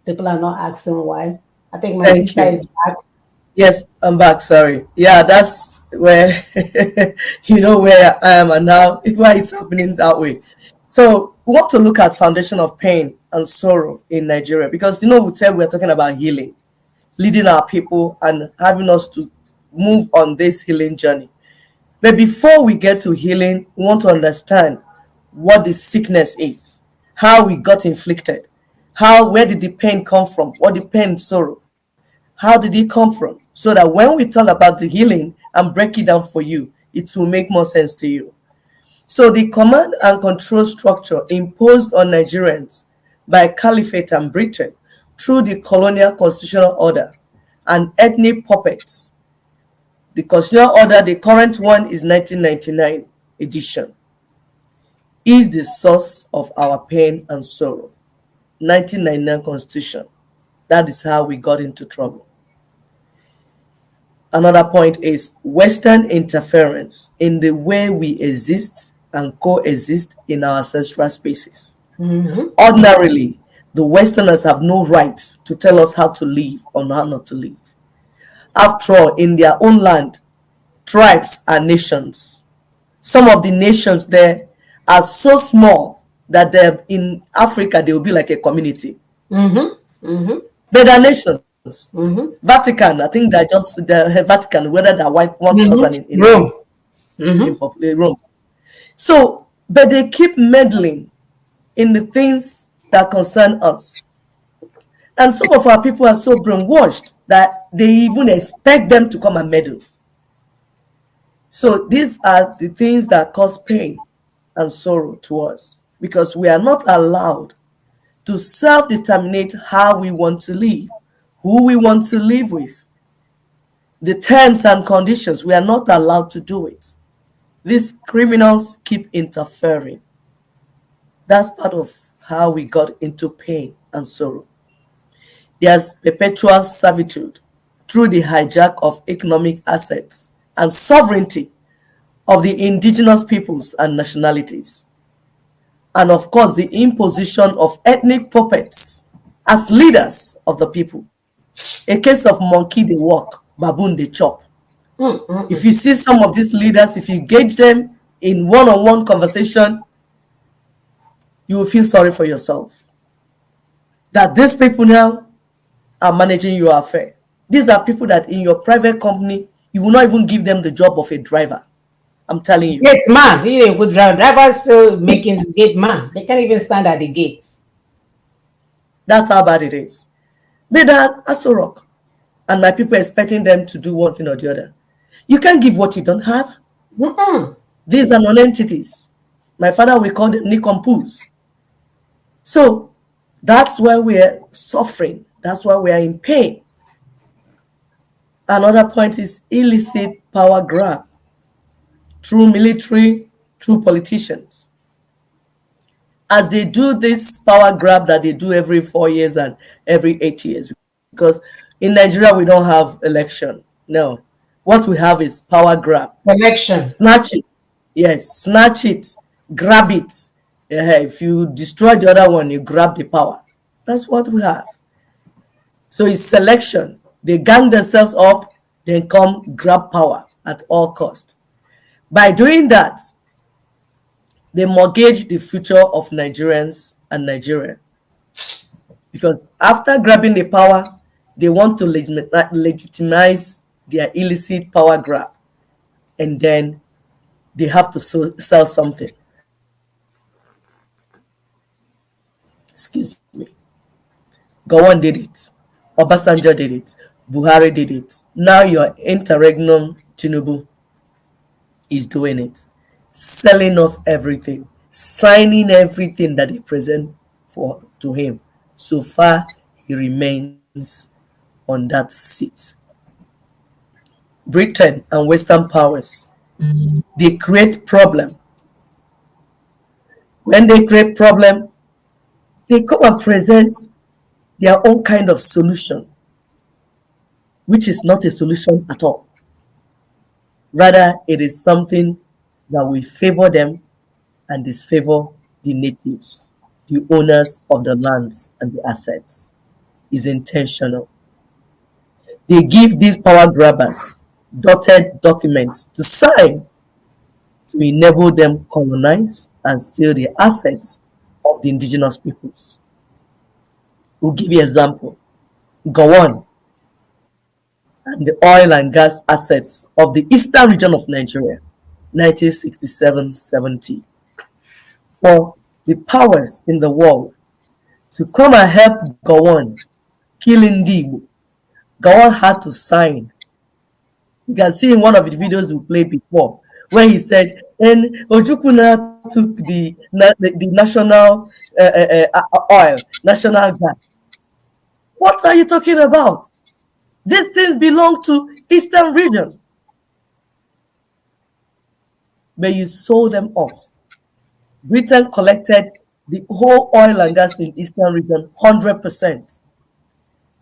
People are not asking why. I think my Thank sister you. is back. Yes, I'm back. Sorry. Yeah, that's where you know where I am and now why it's happening that way. So we want to look at foundation of pain and sorrow in Nigeria because we said we're talking about healing, leading our people and having us to move on this healing journey. But before we get to healing, we want to understand what the sickness is, how we got inflicted, where did the pain come from, what the pain, sorrow, how did it come from? So that when we talk about the healing and break it down for you, it will make more sense to you. So the command and control structure imposed on Nigerians by Caliphate and Britain through the colonial constitutional order and ethnic puppets. The constitutional order, the current one is 1999 edition, is the source of our pain and sorrow. 1999 constitution. That is how we got into trouble. Another point is Western interference in the way we exist and coexist in our ancestral spaces. Mm-hmm. Ordinarily, the Westerners have no right to tell us how to live or how not to live. After all, in their own land, tribes are nations. Some of the nations there are so small that in Africa they will be like a community. Mm-hmm. Mm-hmm. But they're nations. Mm-hmm. Vatican, I think they're just the Vatican, whether they're white 1,000 Mm-hmm. Rome. Mm-hmm. in Rome. So, but they keep meddling in the things that concern us. And some of our people are so brainwashed that they even expect them to come and meddle. So these are the things that cause pain and sorrow to us because we are not allowed to self-determine how we want to live, who we want to live with, the terms and conditions. We are not allowed to do it. These criminals keep interfering. That's part of how we got into pain and sorrow. There's perpetual servitude through the hijack of economic assets and sovereignty of the indigenous peoples and nationalities. And of course, the imposition of ethnic puppets as leaders of the people. A case of monkey they walk, baboon they chop. If Mm-hmm. you see some of these leaders, if you engage them in one-on-one conversation, you will feel sorry for yourself. That these people now are managing your affair. These are people that in your private company, you will not even give them the job of a driver. I'm telling you. Gate man. He a good driver. Drivers still making the gate man. They can't even stand at the gates. That's how bad it is. They are Aso Rock, and my people expecting them to do one thing or the other. You can't give what you don't have. Mm-mm. These are non-entities. My father will call them nicompoos. So that's why we're suffering. That's why we are in pain. Another point is illicit power grab through military, through politicians. As they do this power grab that they do every 4 years and every 8 years. Because in Nigeria, we don't have election. No. What we have is power grab. Selection. Snatch it. Yes, snatch it. Grab it. If you destroy the other one, you grab the power. That's what we have. So it's selection. They gang themselves up, then come grab power at all cost. By doing that, they mortgage the future of Nigerians and Nigeria. Because after grabbing the power, they want to legitimize their illicit power grab. And then they have to sell something. Excuse me. Gowon did it. Obasanjo did it. Buhari did it. Now your interregnum Tinubu is doing it. Selling off everything. Signing everything that they present for to him. So far, he remains on that seat. Britain and Western powers, they create problem. When they create problem, they come and present their own kind of solution, which is not a solution at all. Rather, it is something that will favor them and disfavor the natives, the owners of the lands and the assets. is intentional. They give these power grabbers dotted documents to sign to enable them colonize and steal the assets of the indigenous peoples. We'll give you an example. Gowon and the oil and gas assets of the eastern region of Nigeria, 1967-70, for the powers in the world to come and help Gowon kill Ndigo. Gowon had to sign. You can see in one of the videos we played before, where he said, and Ojukwu took the national oil, national gas. What are you talking about? These things belong to Eastern region. But you sold them off. Britain collected the whole oil and gas in Eastern region 100%,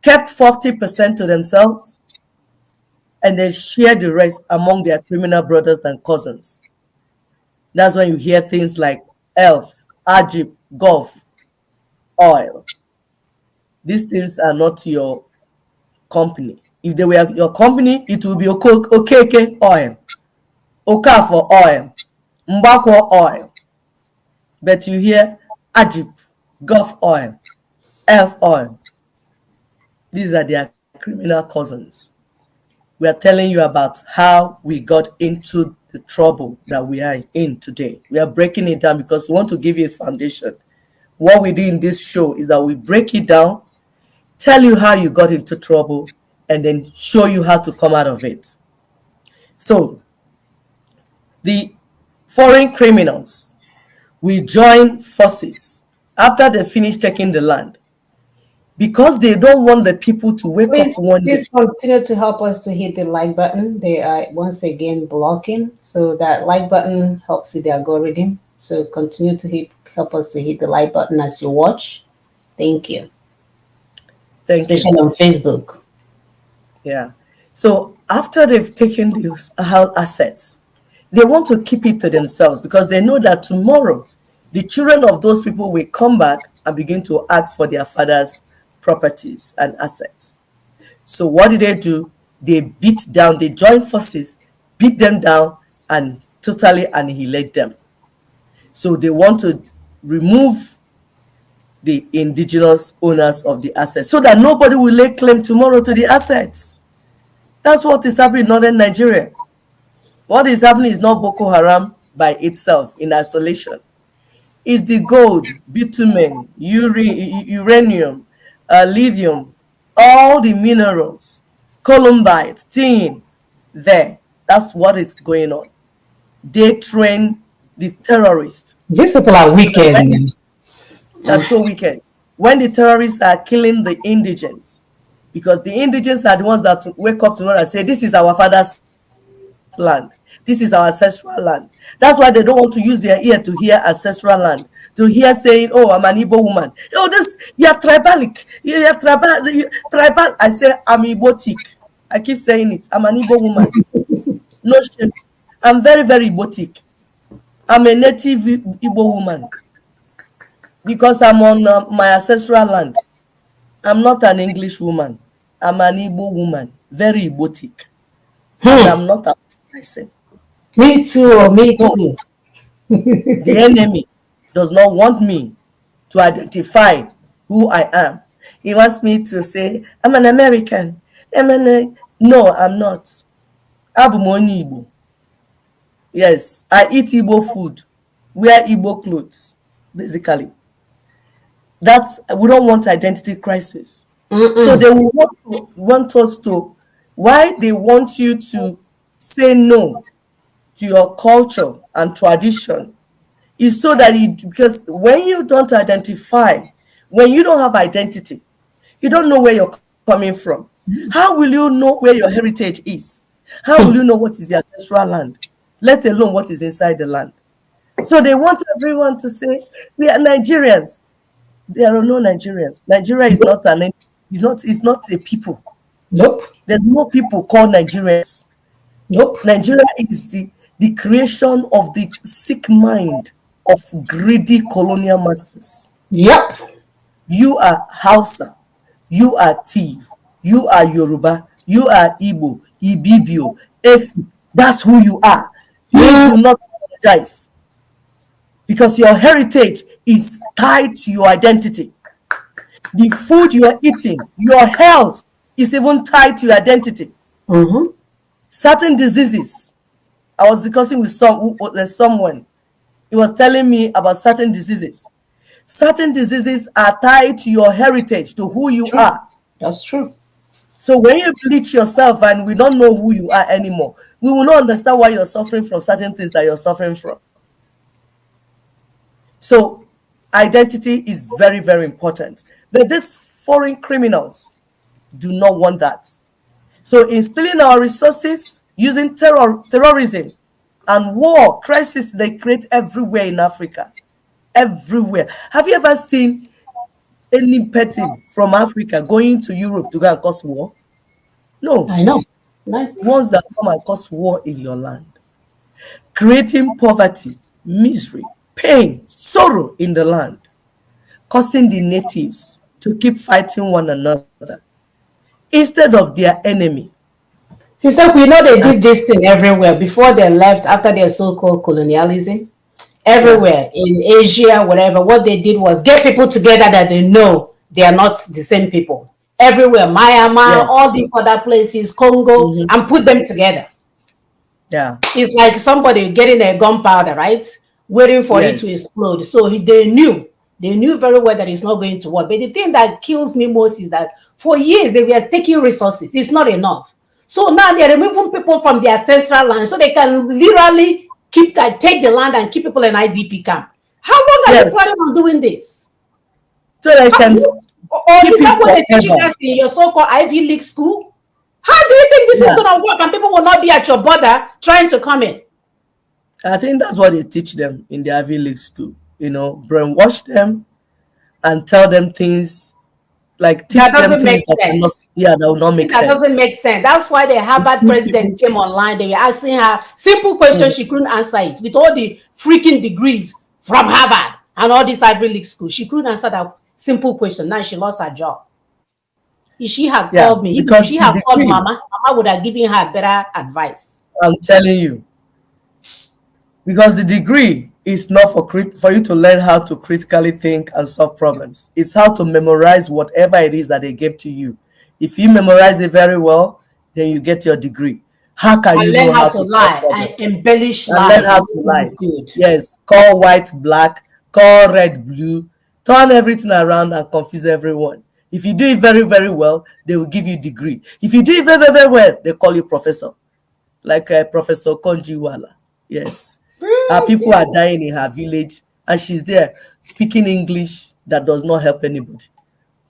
kept 40% to themselves, and then shared the rest among their criminal brothers and cousins. That's when you hear things like ELF, Ajib, Gulf, oil. These things are not your company. If they were your company, it would be Okeke oil, Okafor oil, Mbakwa oil. But you hear Ajib, Gulf oil, ELF oil. These are their criminal cousins. We are telling you about how we got into the trouble that we are in today. We are breaking it down because we want to give you a foundation. What we do in this show is that we break it down, tell you how you got into trouble, and then show you how to come out of it. So, the foreign criminals will join forces after they finish taking the land, because they don't want the people to wake up one day. Please continue to help us to hit the like button. They are once again blocking, so that like button helps with the algorithm. So continue to help us to hit the like button as you watch. Thank you. Especially on Facebook. Yeah. So after they've taken these assets, they want to keep it to themselves because they know that tomorrow the children of those people will come back and begin to ask for their father's properties and assets. So what did they do? They beat down, they joined forces, beat them down, and totally annihilate them. So they want to remove the indigenous owners of the assets so that nobody will lay claim tomorrow to the assets. That's what is happening in northern Nigeria. What is happening is not Boko Haram by itself in isolation. It's the gold, bitumen, uranium, lithium, all the minerals, columbite, tin, there. That's what is going on. They train the terrorists. These people are wicked. That's so wicked. When the terrorists are killing the indigents, because the indigents are the ones that wake up tomorrow and say, this is our father's land. This is our ancestral land. That's why they don't want to use their ear to hear ancestral land, to hear saying, oh, I'm an Igbo woman. Oh, this, you're tribalic. You're tribal. I say, I'm Igbotic. I keep saying it. I'm an Igbo woman. No shame. I'm very, very Igbotic. I'm a native Igbo woman because I'm on my ancestral land. I'm not an English woman. I'm an Igbo woman. Very Igbotic. And I'm not a person. Me too, me too. The enemy does not want me to identify who I am. He wants me to say, I'm an American. No, I'm not. I'm Igbo. Yes, I eat Igbo food, wear Igbo clothes, basically. We don't want identity crisis. So they want us to, why they want you to say no to your culture and tradition is so that because when you don't identify, when you don't have identity, you don't know where you're coming from. How will you know where your heritage is? How will you know what is your ancestral land, let alone what is inside the land? So they want everyone to say, we are Nigerians. There are no Nigerians. Nigeria is not it's not a people. Nope. There's no people called Nigerians. Nope. Nigeria is the creation of the sick mind of greedy colonial masters. Yep. You are Hausa. You are thief. You are Yoruba. You are Igbo, Ibibio, Efi. That's who you are. Please Mm, do not apologize because your heritage is tied to your identity. The food you are eating, your health is even tied to your identity. mm-hmm. Certain diseases. I was discussing with someone. He was telling me about certain diseases. Certain diseases are tied to your heritage, to who you True. are. That's true. So when you bleach yourself and we don't know who you are anymore, we will not understand why you're suffering from certain things that you're suffering from. So identity is very, very important. But these foreign criminals do not want that. So in stealing our resources, using terrorism and war, crisis they create everywhere in Africa. Everywhere. Have you ever seen any person from Africa going to Europe to go and cause war? No. I know. No. Ones that come and cause war in your land, creating poverty, misery, pain, sorrow in the land, causing the natives to keep fighting one another instead of their enemy. Sister, we know they And did this thing everywhere before they left after their so-called colonialism. yeah, Everywhere in Asia, whatever, what they did was get people together that they know they are not the same people. Everywhere, Myanmar, yes, all these other places, Congo, mhm, and put them together. yeah, It's like somebody getting a gunpowder, right? Waiting for it to yes, explode. So they knew very well that it's not going to work. But the thing that kills me most is that for years they were taking resources. It's not enough. So now they're removing people from their ancestral land so they can literally take the land and keep people in IDP camp. How long are you yes. planning on doing this? So they How, can or keep is that it what they teach you forever. guys in your so-called Ivy League school? How do you think this is Yeah, going to work and people will not be at your border trying to come in? I think that's what they teach them in the Ivy League school. Brainwash them and tell them things, like That teach them doesn't things make that will not, sense. yeah, that will not make That doesn't sense. make sense. That's why the You Harvard feed people. president came online. They were asking her simple questions. She couldn't answer it with all the freaking degrees from Harvard and all these Ivy League schools. She couldn't answer that simple question. Now she lost her job. If she had Yeah, called me, even if because she the had called degree, Mama would have given her better advice. I'm telling you, because the degree is not for you to learn how to critically think and solve problems. It's how to memorize whatever it is that they gave to you. If you memorize it very well, then you get your degree. How can And you learn know how how to to solve lie and problems? embellish And learn lies how and to make it lie. look good. Yes, call white black, call red blue, turn everything around and confuse everyone. If you do it very, very well, they will give you degree. If you do it very, very, very well, they call you professor, like Professor Konjiwala. Yes, her people are dying in her village, and she's there speaking English that does not help anybody.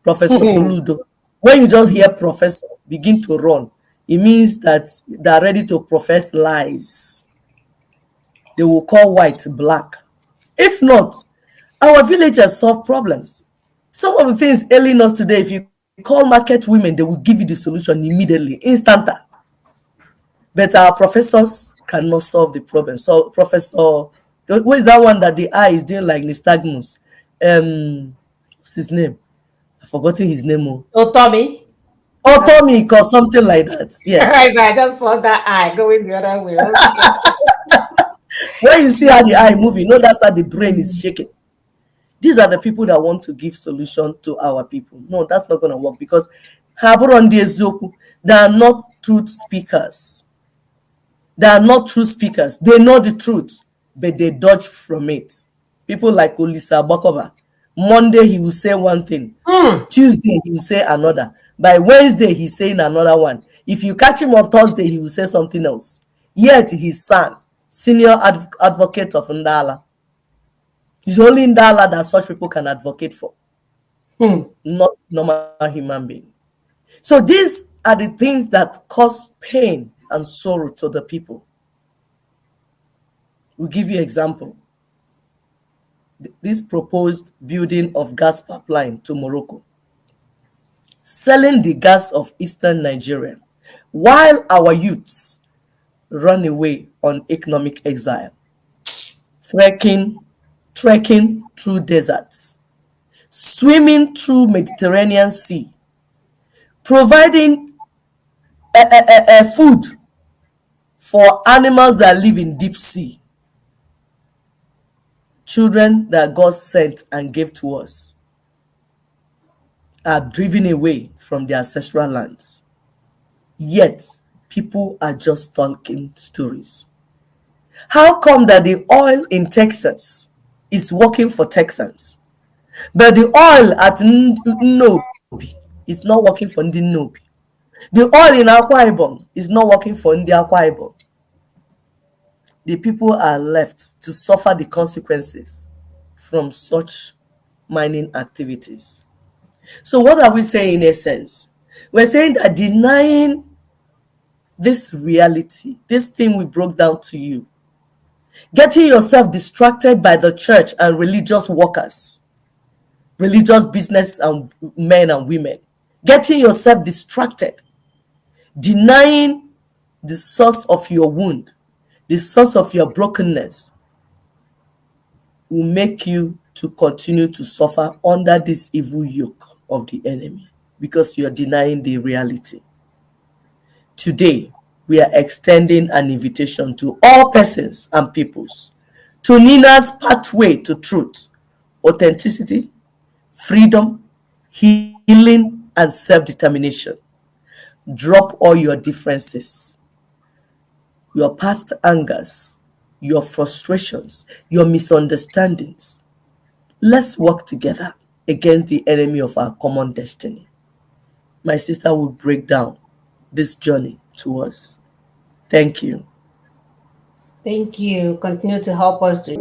Professor Soludo. When you just hear professor begin to run, it means that they are ready to profess lies. They will call white black. If not, our villagers solve problems. Some of the things ailing us today, if you call market women, they will give you the solution immediately, instant. But our professors cannot solve the problem. So, Professor, what is that one that the eye is doing like nystagmus? What's his name? I've forgotten his name. Oh, Oh, Tommy. Atomic or something like that. Yeah. I just saw that eye going the other way. Okay. When you see how the eye moving, you know that's how the brain is shaking. These are the people that want to give solution to our people. No, that's not going to work because they are not truth speakers. They are not true speakers. They know the truth, but they dodge from it. People like Olisa Bokova. Monday he will say one thing. Hmm. Tuesday he will say another. By Wednesday he's saying another one. If you catch him on Thursday, he will say something else. Yet his son, senior advocate of Ndala. It's only Ndala that such people can advocate for, Hmm. not normal human being. So these are the things that cause pain and sorrow to the people. We'll give you example. This proposed building of gas pipeline to Morocco, selling the gas of eastern Nigeria, while our youths run away on economic exile, trekking, trekking through deserts, swimming through Mediterranean Sea, providing food for animals that live in deep sea, children that God sent and gave to us are driven away from their ancestral lands. Yet, people are just talking stories. How come that the oil in Texas is working for Texans, but the oil at Nnobi is not working for Ndi Nnobi? The oil in Akwa Ibom is not working for Ndi Akwa Ibom. The people are left to suffer the consequences from such mining activities. So what are we saying in essence? We're saying that denying this reality, this thing we broke down to you, getting yourself distracted by the church and religious workers, religious business and men and women, getting yourself distracted, denying the source of your wound, the source of your brokenness, will make you to continue to suffer under this evil yoke of the enemy because you're denying the reality. Today, we are extending an invitation to all persons and peoples to Nina's pathway to truth, authenticity, freedom, healing, and self-determination. Drop all your differences, your past angers, your frustrations, your misunderstandings. Let's work together against the enemy of our common destiny. My sister will break down this journey to us. Thank you. Thank you. Continue to help us to